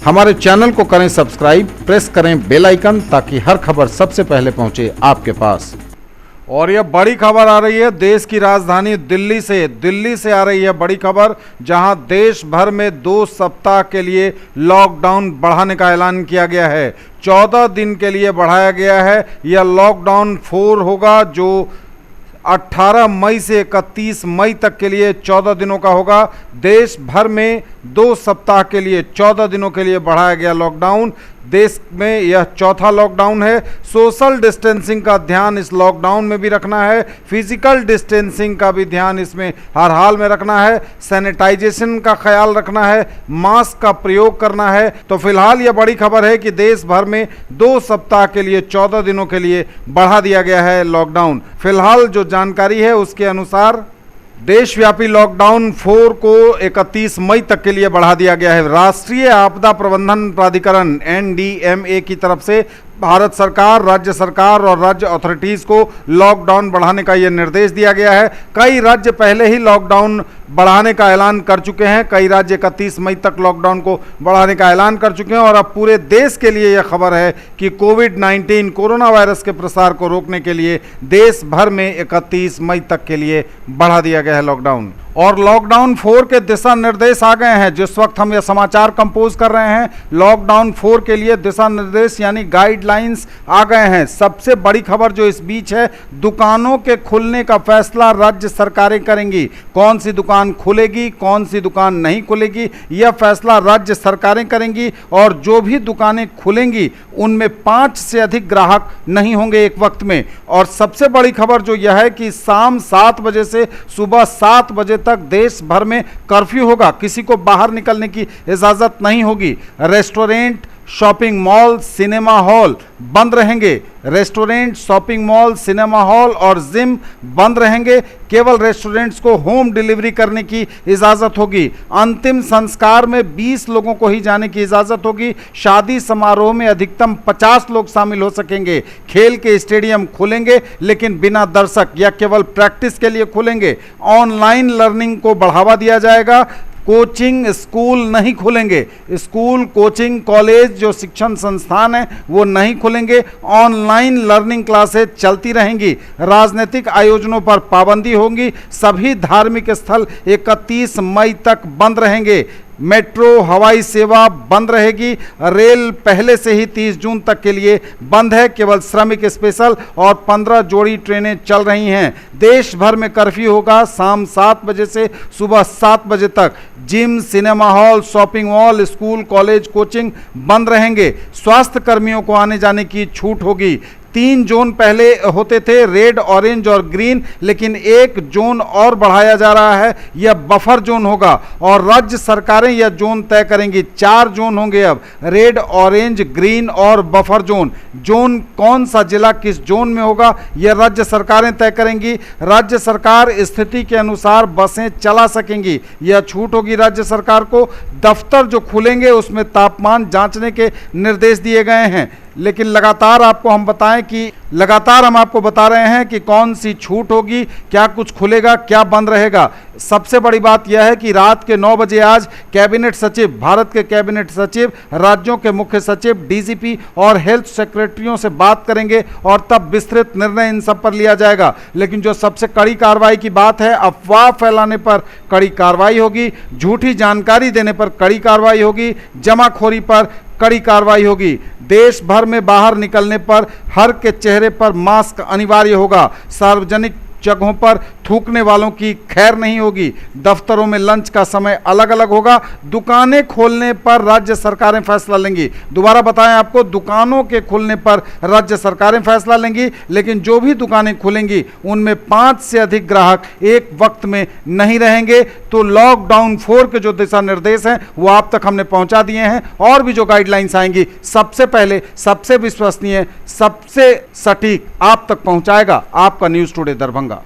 हमारे चैनल को करें सब्सक्राइब, प्रेस करें बेल आइकन ताकि हर खबर सबसे पहले पहुंचे आपके पास। और यह बड़ी खबर आ रही है देश की राजधानी दिल्ली से आ रही है बड़ी खबर, जहां देश भर में 2 सप्ताह के लिए लॉकडाउन बढ़ाने का ऐलान किया गया है। 14 दिन के लिए बढ़ाया गया है। यह लॉकडाउन 4 होगा जो 18 मई से 31 मई तक के लिए 14 दिनों का होगा। देश भर में 2 सप्ताह के लिए 14 दिनों के लिए बढ़ाया गया लॉकडाउन। देश में यह चौथा लॉकडाउन है। सोशल डिस्टेंसिंग का ध्यान इस लॉकडाउन में भी रखना है, फिजिकल डिस्टेंसिंग का भी ध्यान इसमें हर हाल में रखना है, सैनिटाइजेशन का ख्याल रखना है, मास्क का प्रयोग करना है। तो फिलहाल यह बड़ी खबर है कि देश भर में 2 सप्ताह के लिए 14 दिनों के लिए बढ़ा दिया गया है लॉकडाउन। फिलहाल जो जानकारी है उसके अनुसार देशव्यापी लॉकडाउन 4 को 31 मई तक के लिए बढ़ा दिया गया है। राष्ट्रीय आपदा प्रबंधन प्राधिकरण NDMA की तरफ से भारत सरकार, राज्य सरकार और राज्य अथॉरिटीज़ को लॉकडाउन बढ़ाने का यह निर्देश दिया गया है। कई राज्य पहले ही लॉकडाउन बढ़ाने का ऐलान कर चुके हैं। कई राज्य 31 मई तक लॉकडाउन को बढ़ाने का ऐलान कर चुके हैं। और अब पूरे देश के लिए यह खबर है कि कोविड-19 कोरोना वायरस के प्रसार को रोकने के लिए देश भर में 31 मई तक के लिए बढ़ा दिया गया है लॉकडाउन। और लॉकडाउन 4 के दिशा निर्देश आ गए हैं। जिस वक्त हम यह समाचार कंपोज कर रहे हैं, लॉकडाउन 4 के लिए दिशा निर्देश यानी गाइडलाइंस आ गए हैं। सबसे बड़ी खबर जो इस बीच है, दुकानों के खुलने का फैसला राज्य सरकारें करेंगी। कौन सी दुकान खुलेगी, कौन सी दुकान नहीं खुलेगी, यह फैसला राज्य सरकारें करेंगी। और जो भी दुकानें खुलेंगी उनमें 5 से अधिक ग्राहक नहीं होंगे एक वक्त में। और सबसे बड़ी खबर जो यह है कि शाम 7 बजे से सुबह 7 बजे तक देश भर में कर्फ्यू होगा। किसी को बाहर निकलने की इजाजत नहीं होगी। Restaurant, shopping mall, cinema hall बंद रहेंगे। Restaurant, shopping mall, cinema hall और जिम बंद रहेंगे। केवल रेस्टोरेंट्स को होम डिलीवरी करने की इजाज़त होगी। अंतिम संस्कार में 20 लोगों को ही जाने की इजाज़त होगी। शादी समारोह में अधिकतम 50 लोग शामिल हो सकेंगे। खेल के स्टेडियम खुलेंगे लेकिन बिना दर्शक या केवल प्रैक्टिस के लिए खुलेंगे। ऑनलाइन लर्निंग को बढ़ावा दिया जाएगा। कोचिंग स्कूल नहीं खुलेंगे। स्कूल, कोचिंग, कॉलेज जो शिक्षण संस्थान है वो नहीं खुलेंगे। ऑनलाइन लर्निंग क्लासेज चलती रहेंगी। राजनीतिक आयोजनों पर पाबंदी होगी। सभी धार्मिक स्थल 31 मई तक बंद रहेंगे। मेट्रो, हवाई सेवा बंद रहेगी। रेल पहले से ही 30 जून तक के लिए बंद है। केवल श्रमिक स्पेशल और 15 जोड़ी ट्रेनें चल रही हैं। देश भर में कर्फ्यू होगा शाम 7 बजे से सुबह 7 बजे तक। Gym, cinema hall, shopping mall, school, college, coaching बंद रहेंगे। स्वास्थ्य कर्मियों को आने जाने की छूट होगी। 3 जोन पहले होते थे, रेड, ऑरेंज और ग्रीन, लेकिन 1 जोन और बढ़ाया जा रहा है। यह बफर जोन होगा और राज्य सरकारें यह जोन तय करेंगी। 4 जोन होंगे अब, रेड, ऑरेंज, ग्रीन और बफर जोन। जोन कौन सा जिला किस जोन में होगा यह राज्य सरकारें तय करेंगी। राज्य सरकार स्थिति के अनुसार बसें चला सकेंगी। यह छूट होगी राज्य सरकार को। दफ्तर जो खुलेंगे उसमें तापमान जांचने के निर्देश दिए गए हैं। लेकिन लगातार हम आपको बता रहे हैं कि कौन सी छूट होगी, क्या कुछ खुलेगा, क्या बंद रहेगा। सबसे बड़ी बात यह है कि रात के 9 बजे आज कैबिनेट सचिव, भारत के कैबिनेट सचिव, राज्यों के मुख्य सचिव, DGP और हेल्थ सेक्रेटरियों से बात करेंगे और तब विस्तृत निर्णय इन सब पर लिया जाएगा। लेकिन जो सबसे कड़ी कार्रवाई की बात है, अफवाह फैलाने पर कड़ी कार्रवाई होगी, झूठी जानकारी देने पर कड़ी कार्रवाई होगी, जमाखोरी पर कड़ी कार्रवाई होगी। देश भर में बाहर निकलने पर हर के चेहरे पर मास्क अनिवार्य होगा। सार्वजनिक जगहों पर थूकने वालों की खैर नहीं होगी। दफ्तरों में लंच का समय अलग अलग होगा। दुकानें खोलने पर राज्य सरकारें फैसला लेंगी। दोबारा बताएं आपको, दुकानों के खुलने पर राज्य सरकारें फैसला लेंगी, लेकिन जो भी दुकानें खुलेंगी उनमें 5 से अधिक ग्राहक एक वक्त में नहीं रहेंगे। तो लॉकडाउन 4 के जो दिशा निर्देश हैं वो आप तक हमने पहुंचा दिए हैं। और भी जो गाइडलाइंस आएंगी सबसे पहले, सबसे विश्वसनीय, सबसे सटीक आप तक पहुंचाएगा आपका न्यूज़ टुडे दरभंगा।